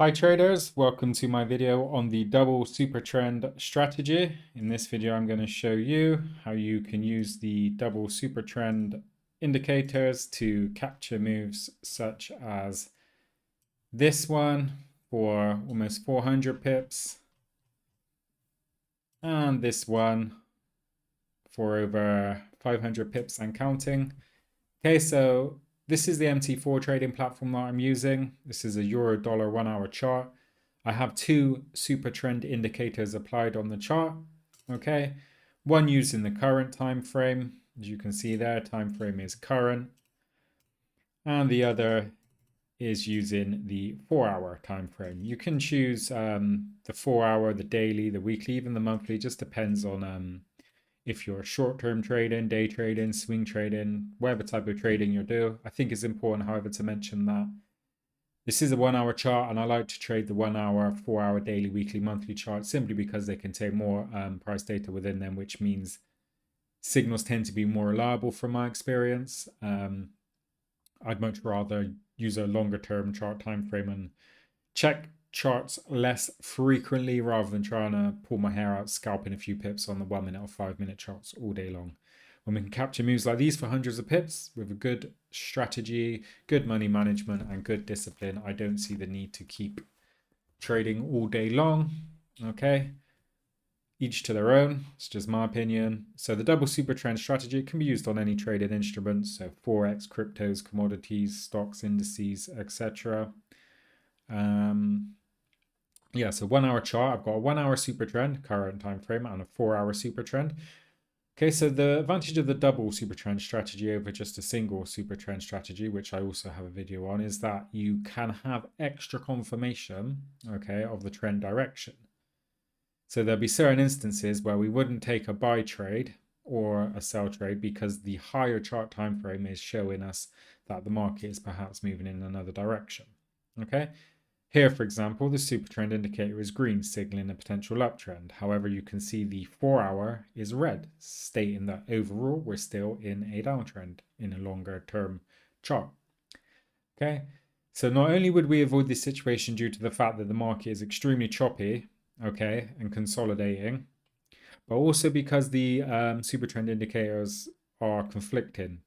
Hi traders, welcome to my video on the double super trend strategy. In this video, I'm going to show you how you can use the double super trend indicators to capture moves such as this one for almost 400 pips and this one for over 500 pips and counting. Okay, so this is the MT4 trading platform that I'm using. This is a euro dollar 1 hour chart. I have two super trend indicators applied on the chart. Okay, one using the current time frame. As you can see there, time frame is current. And the other is using the 4-hour time frame. You can choose the 4-hour, the daily, the weekly, even the monthly. It just depends on if you're short-term trading, day trading, swing trading, whatever type of trading you do. I think it's important, however, to mention that this is a 1 hour chart, and I like to trade the 1 hour, 4-hour, daily, weekly, monthly chart simply because they contain more price data within them, which means signals tend to be more reliable from my experience. I'd much rather use a longer term chart time frame and check charts less frequently rather than trying to pull my hair out scalping a few pips on the 1 minute or 5 minute charts all day long. When we can capture moves like these for hundreds of pips with a good strategy, good money management, and good discipline, I don't see the need to keep trading all day long. Okay, each to their own. It's just my opinion. So the double super trend strategy can be used on any traded instruments, so Forex, cryptos, commodities, stocks, indices, etc. Yeah, so 1 hour chart. I've got a 1 hour super trend, current time frame, and a 4-hour super trend. Okay, so the advantage of the double super trend strategy over just a single super trend strategy, which I also have a video on, is that you can have extra confirmation, okay, of the trend direction. So there'll be certain instances where we wouldn't take a buy trade or a sell trade because the higher chart time frame is showing us that the market is perhaps moving in another direction. Okay, here, for example, the super trend indicator is green, signaling a potential uptrend. However, you can see the 4-hour is red, stating that overall we're still in a downtrend in a longer term chart. Okay, so not only would we avoid this situation due to the fact that the market is extremely choppy, okay, and consolidating, but also because the super trend indicators are conflicting.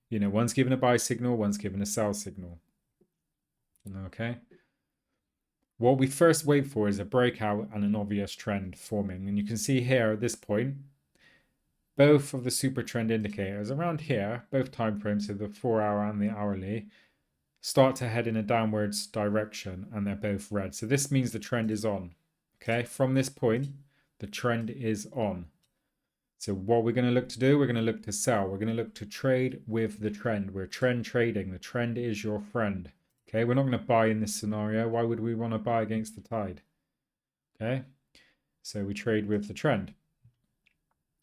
You know, one's given a buy signal, one's given a sell signal. Okay. What we first wait for is a breakout and an obvious trend forming. And you can see here at this point, both of the super trend indicators around here, both time frames, so the 4-hour and the hourly, start to head in a downwards direction, and they're both red. So this means the trend is on. Okay, from this point, the trend is on. So what we're going to look to do, we're going to look to sell. We're going to look to trade with the trend. We're trend trading. The trend is your friend. Okay, we're not going to buy in this scenario. Why would we want to buy against the tide? Okay, so we trade with the trend.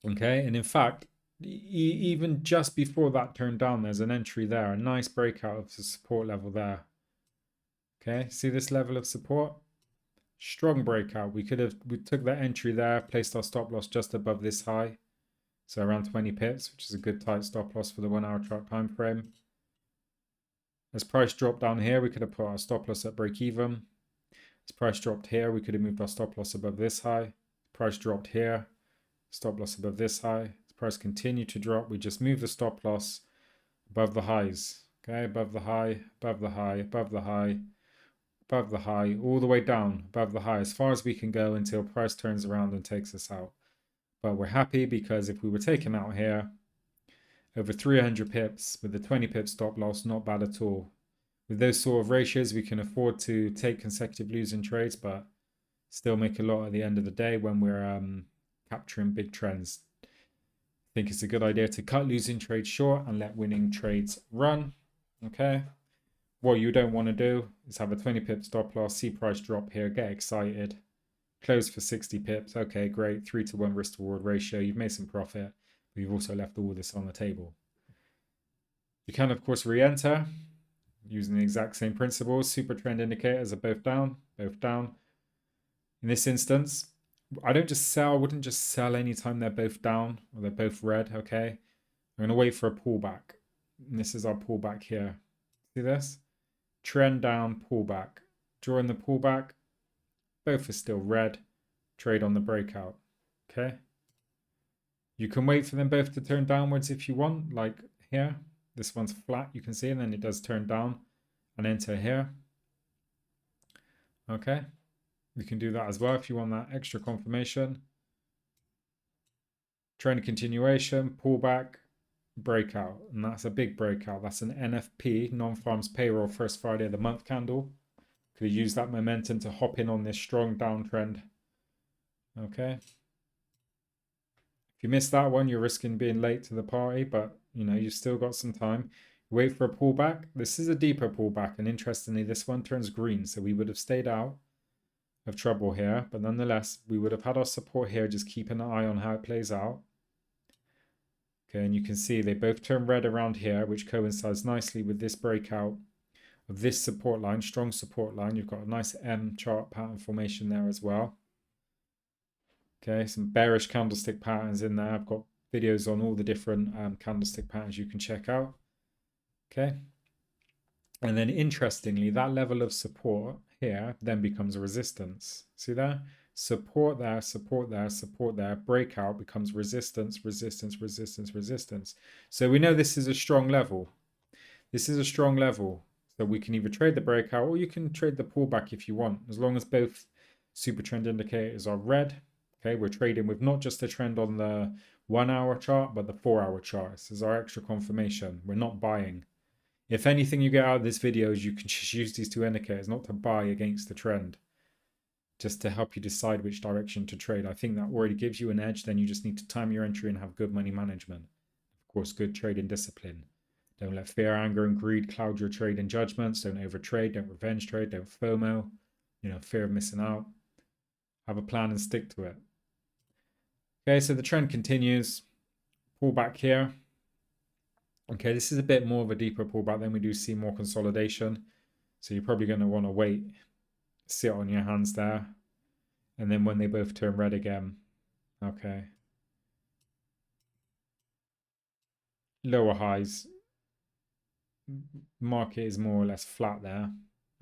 Okay, and in fact, even just before that turned down, there's an entry there, a nice breakout of the support level there. Okay, see this level of support? Strong breakout. We took that entry there, placed our stop loss just above this high. So around 20 pips, which is a good tight stop loss for the 1 hour chart time frame. As price dropped down here, we could have put our stop loss at break even. As price dropped here, we could have moved our stop loss above this high. Price dropped here, stop loss above this high. As price continued to drop, we just move the stop loss above the highs. Okay, above the high, above the high, above the high, above the high, all the way down above the high, as far as we can go until price turns around and takes us out. But we're happy because if we were taken out here, over 300 pips with a 20 pip stop loss, not bad at all. With those sort of ratios, we can afford to take consecutive losing trades, but still make a lot at the end of the day when we're capturing big trends. I think it's a good idea to cut losing trades short and let winning trades run. Okay. What you don't want to do is have a 20 pip stop loss, see price drop here, get excited, close for 60 pips. Okay, great. 3-to-1 risk to reward ratio. You've made some profit, but you've also left all this on the table. You can, of course, re-enter using the exact same principles. Super trend indicators are both down, both down. In this instance, I wouldn't just sell anytime they're both down or they're both red, okay? I'm going to wait for a pullback. And this is our pullback here. See this? Trend down, pullback. during the pullback. Both are still red. Trade on the breakout. Okay. You can wait for them both to turn downwards if you want, like here. This one's flat, you can see, and then it does turn down and enter here. Okay. You can do that as well if you want that extra confirmation. Trend continuation, pullback, breakout. And that's a big breakout. That's an NFP, non-farms payroll, first Friday of the month candle. Could use that momentum to hop in on this strong downtrend. Okay. If you miss that one, you're risking being late to the party, but you know, you've still got some time. Wait for a pullback. This is a deeper pullback, and interestingly, this one turns green, so we would have stayed out of trouble here, but nonetheless, we would have had our support here. Just keep an eye on how it plays out. Okay, and you can see they both turn red around here, which coincides nicely with this breakout of this support line, strong support line. You've got a nice M chart pattern formation there as well. Okay, some bearish candlestick patterns in there. I've got videos on all the different candlestick patterns you can check out. Okay, and then interestingly, that level of support here then becomes a resistance. See there? Support there, support there, support there. Breakout becomes resistance, resistance, resistance, resistance. So we know this is a strong level. This is a strong level. So we can either trade the breakout or you can trade the pullback if you want, as long as both super trend indicators are red. Okay, we're trading with not just the trend on the 1 hour chart, but the 4 hour chart. This is our extra confirmation. We're not buying. If anything you get out of this video is you can just use these two indicators not to buy against the trend, just to help you decide which direction to trade. I think that already gives you an edge. Then you just need to time your entry and have good money management. Of course, good trading discipline. Don't let fear, anger, and greed cloud your trading judgments. Don't overtrade. Don't revenge trade. Don't FOMO. You know, fear of missing out. Have a plan and stick to it. Okay, so the trend continues. Pull back here. Okay, this is a bit more of a deeper pullback. Then we do see more consolidation. So you're probably going to want to wait, sit on your hands there. And then when they both turn red again, okay. Lower highs. Market is more or less flat there.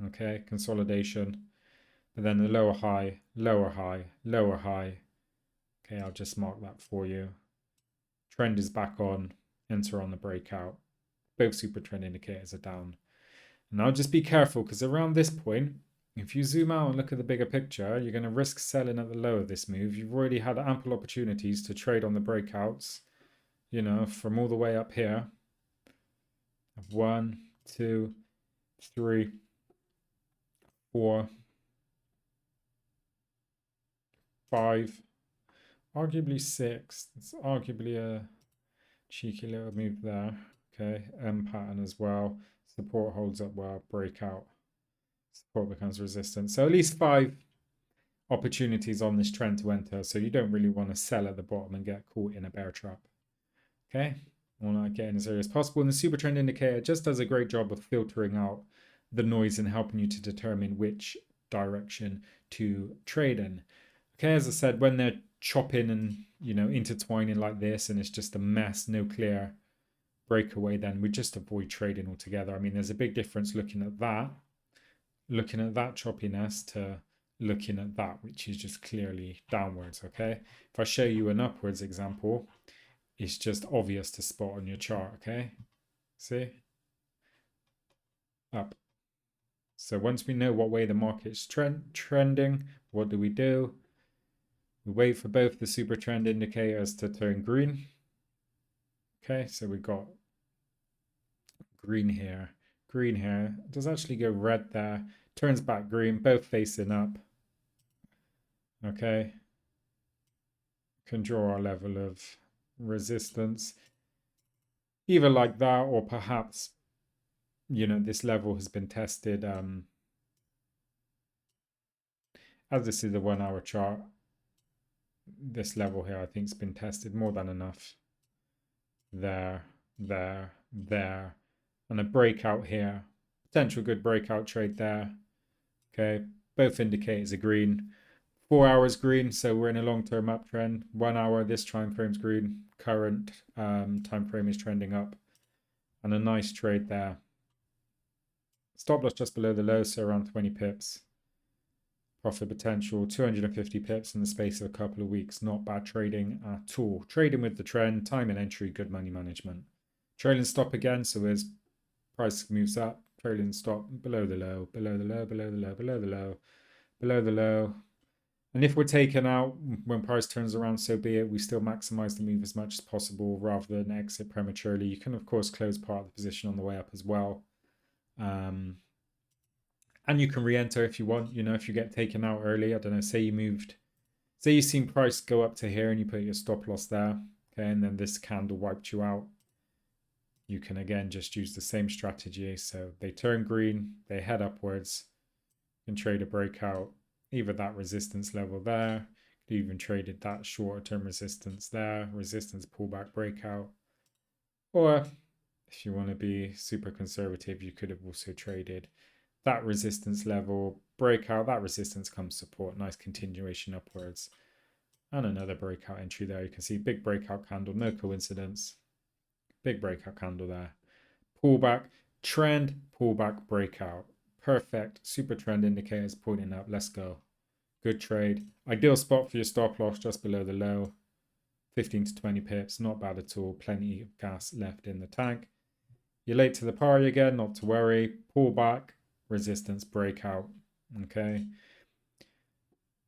Okay, consolidation. But then the lower high, lower high, lower high. Okay, I'll just mark that for you. Trend is back on. Enter on the breakout. Both super trend indicators are down. And now just be careful, because around this point, if you zoom out and look at the bigger picture, you're going to risk selling at the low of this move. You've already had ample opportunities to trade on the breakouts, you know, from all the way up here. 1, 2, 3, 4, 5, arguably 6. It's arguably a cheeky little move there. Okay, M pattern as well. Support holds up well, breakout. Support becomes resistance. So at least 5 opportunities on this trend to enter. So you don't really want to sell at the bottom and get caught in a bear trap. Okay, I want to get in as early as possible. And the super trend indicator just does a great job of filtering out the noise and helping you to determine which direction to trade in. Okay, as I said, when they're chopping and, you know, intertwining like this and it's just a mess, no clear breakaway, then we just avoid trading altogether. I mean, there's a big difference looking at that choppiness to looking at that, which is just clearly downwards. Okay, if I show you an upwards example, it's just obvious to spot on your chart. Okay, see, up. So once we know what way the market's trending, what do? We wait for both the super trend indicators to turn green. Okay, so we got green here, green here. It does actually go red there, turns back green, both facing up. Okay, can draw our level of resistance, either like that or perhaps, you know, this level has been tested. As this is a 1 hour chart, this level here I think has been tested more than enough. There, there, there, and a breakout here, potential good breakout trade there. Okay, both indicators are green. 4 hours green, so we're in a long-term uptrend. 1 hour, this time frame's green. Current time frame is trending up, and a nice trade there. Stop loss just below the low, so around 20 pips. Profit potential, 250 pips in the space of a couple of weeks. Not bad trading at all. Trading with the trend, time and entry, good money management. Trailing stop again, so as price moves up, trailing stop below the low, below the low, below the low, below the low, below the low. And if we're taken out when price turns around, so be it. We still maximize the move as much as possible rather than exit prematurely. You can, of course, close part of the position on the way up as well. And you can re-enter if you want. You know, if you get taken out early, I don't know, say you've seen price go up to here and you put your stop loss there, okay, and then this candle wiped you out. You can again just use the same strategy. So they turn green, they head upwards. You can trade a breakout, either that resistance level there, you even traded that shorter term resistance there, resistance pullback breakout. Or if you want to be super conservative, you could have also traded that resistance level, breakout, that resistance comes support, nice continuation upwards. And another breakout entry there. You can see big breakout candle, no coincidence. Big breakout candle there. Pullback, trend, pullback, breakout. Perfect. Super trend indicators pointing up. Let's go. Good trade. Ideal spot for your stop loss just below the low. 15 to 20 pips. Not bad at all. Plenty of gas left in the tank. You're late to the party again. Not to worry. Pullback, resistance, breakout. Okay.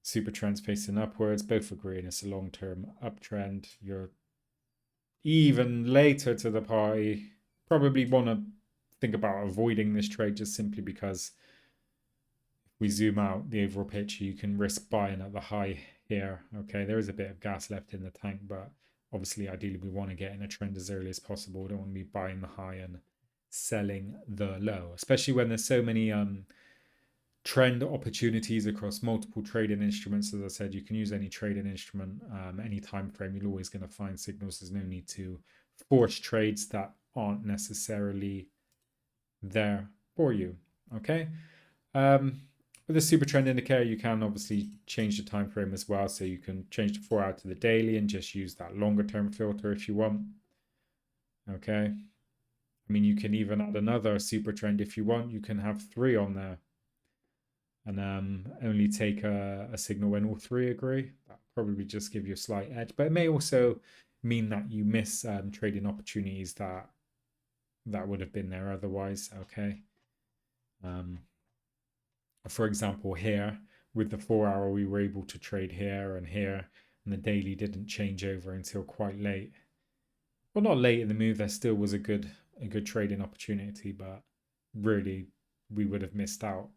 Super trends facing upwards. Both agree it's a long-term uptrend. You're even later to the party. Probably want to think about avoiding this trade just simply because if we zoom out the overall picture, you can risk buying at the high here. Okay, there is a bit of gas left in the tank, but obviously ideally we want to get in a trend as early as possible. We don't want to be buying the high and selling the low, especially when there's so many trend opportunities across multiple trading instruments. As I said, you can use any trading instrument, any time frame. You're always going to find signals. There's no need to force trades that aren't necessarily there for you. Okay. With the super trend indicator, you can obviously change the time frame as well. So you can change the 4 hour to the daily and just use that longer term filter if you want. Okay. I mean, you can even add another super trend if you want. You can have 3 on there and only take a signal when all 3 agree. That probably just give you a slight edge, but it may also mean that you miss trading opportunities that would have been there otherwise. Okay. For example, here with the 4 hour, we were able to trade here, and the daily didn't change over until quite late. Well, not late in the move. There still was a good trading opportunity, but really we would have missed out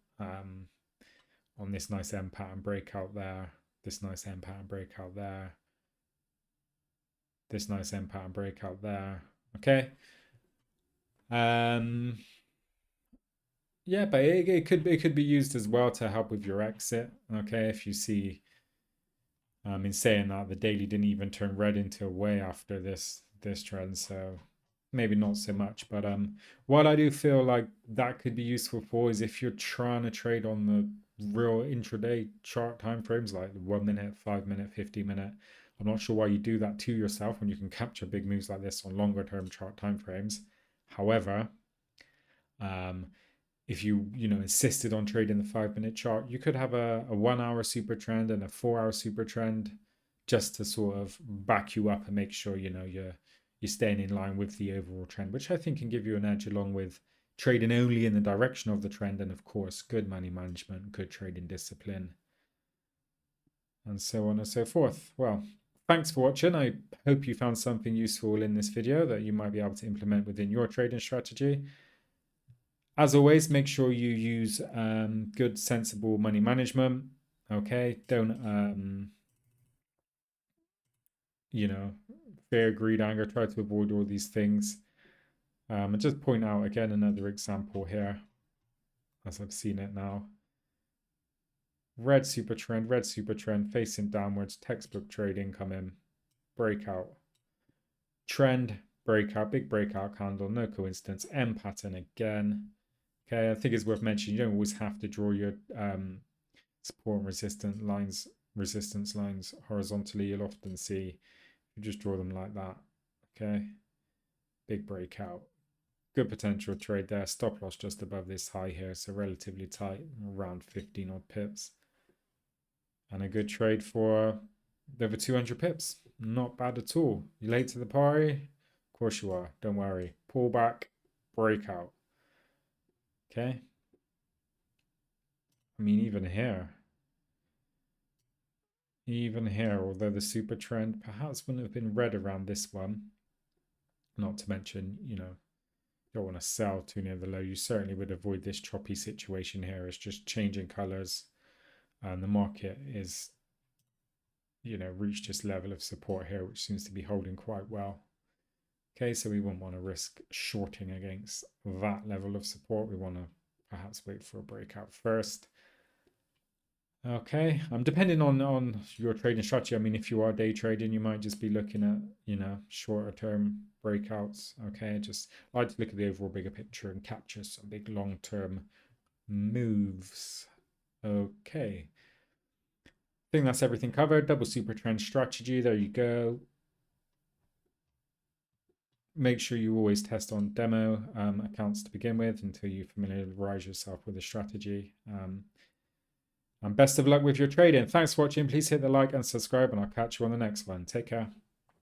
on this nice M pattern breakout there, this nice M pattern breakout there, this nice M pattern breakout there. Okay. Yeah, but it could be used as well to help with your exit. Okay, if you see, in saying that, the daily didn't even turn red until way after this trend, so maybe not so much. But what I do feel like that could be useful for is if you're trying to trade on the real intraday chart time frames, like 1 minute, 5 minute, 50 minute. I'm not sure why you do that to yourself when you can capture big moves like this on longer term chart time frames. However, if you insisted on trading the 5 minute chart, you could have a 1 hour super trend and a 4 hour super trend just to sort of back you up and make sure you're staying in line with the overall trend, which I think can give you an edge, along with trading only in the direction of the trend, and of course good money management, good trading discipline, and so on and so forth. Well, thanks for watching. I hope you found something useful in this video that you might be able to implement within your trading strategy. As always, make sure you use good, sensible money management. Okay, don't fear, greed, anger. Try to avoid all these things. And just point out again another example here, as I've seen it now. Red super trend facing downwards, textbook trading come in, breakout, trend, breakout, big breakout candle, no coincidence, M pattern again. Okay, I think it's worth mentioning you don't always have to draw your support and resistance lines horizontally. You'll often see you just draw them like that. Okay, big breakout, good potential trade there. Stop loss just above this high here, so relatively tight, around 15 odd pips. And a good trade for over 200 pips. Not bad at all. You late to the party? Of course you are. Don't worry. Pullback, breakout. Okay. I mean, even here, although the super trend perhaps wouldn't have been red around this one, not to mention, you know, don't want to sell too near the low. You certainly would avoid this choppy situation here. It's just changing colors, and the market is, you know, reached this level of support here, which seems to be holding quite well. Okay, so we wouldn't want to risk shorting against that level of support. We want to perhaps wait for a breakout first. Okay, I'm depending on your trading strategy. I mean, if you are day trading, you might just be looking at, you know, shorter term breakouts. Okay, just like to look at the overall bigger picture and capture some big long term moves. Okay, I think that's everything covered. Double super trend strategy. There you go. Make sure you always test on demo accounts to begin with until you familiarize yourself with the strategy. And best of luck with your trading. Thanks for watching. Please hit the like and subscribe, and I'll catch you on the next one. Take care.